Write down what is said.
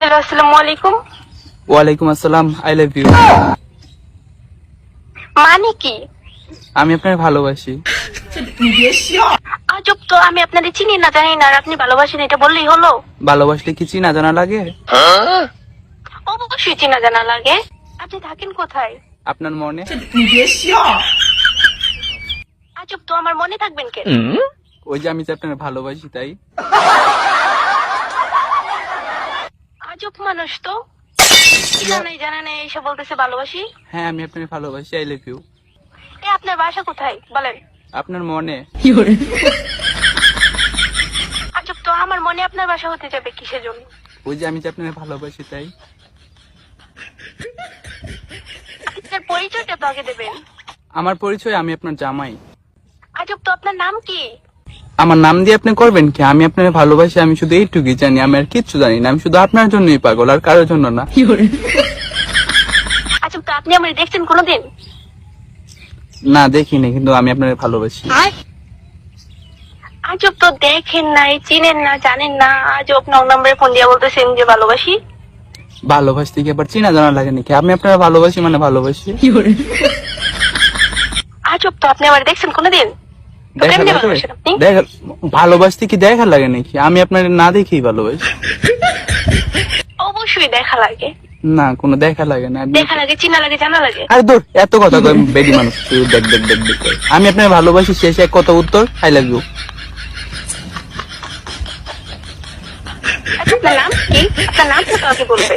Hello, আসসালামু আলাইকুম। ওয়ালাইকুম আসসালাম। I love you. মানে কি? আমি আপনার ভালোবাসি। আজব তো, আমি আপনাদের চিনি না জানি না আর আপনি ভালোবাসেন এটা বললেই হলো? ভালোবাসলে কি চিনা জানা লাগে? অবশ্যই চিনা জানা লাগে। আপনি থাকেন কোথায়? আপনার মনে। আজব তো, আমার মনে থাকবেন কেন? ওই যে আমি যে আপনার ভালোবাসি তাই। আজব মানুষ তো, জানা নেই এসে বলতেছে ভালোবাসি। হ্যাঁ, আমি আপনার ভালোবাসি। I love you. আপনার বাসা কোথায় বলেন? আপনার মনে। আজব তো, আমার মনে আপনার বাসা হতে যাবে কিসের জন্য? ওই যে আমি যে আপনার ভালোবাসি তাই। আপনার পরিচয়টা তো আগে দেবেন। আমার পরিচয়, আমি আপনার জামাই। আজব তো, আপনার নাম কি? আমার নাম দিয়ে আপনি করবেন কি? আমি আপনার ভালোবাসি, আমি শুধু এইটুকুই জানি, আমি আর কিচ্ছু জানি না। আমি শুধু আপনার জন্যই পাগল, আর কারোর জন্য না। আজব তো, আপনি আমার দেখছেন কোনোদিন? না, দেখিনি, কিন্তু আমি আপনার ভালোবাসি। আজব তো, দেখেন নাই, চিনেন না, জানেন না, আজব নং নম্বরে ফোন দিয়ে বলতেছেন যে ভালোবাসি। ভালোবাসতে কি আবার চিনা জানা লাগে নাকি? আমি আপনার ভালোবাসি মানে ভালোবাসি। আজব তো, আপনি আমার দেখছেন কোনোদিন? তো দেখা কেমনে লাগে? ভালোবাসেন আপনি? ভালোবাসতে কি দেখা লাগে নাকি? আমি আপনার না দেখেই ভালোবাসি। অবশ্যই দেখা লাগে। না, কোনো দেখা লাগে না। দেখা লাগে, চিনা লাগে, জানা লাগে। আরে দূর, এত কথা কয় বেডি মানুষ। শুধু দেখ দেখ দেখ দেখ করে। আমি আপনার ভালোবাসি, শেষে এক কথা উত্তর, আই লাভ ইউ। আচ্ছা, আপনার নাম কি? আপনার নাম তো কাউকে বলবে।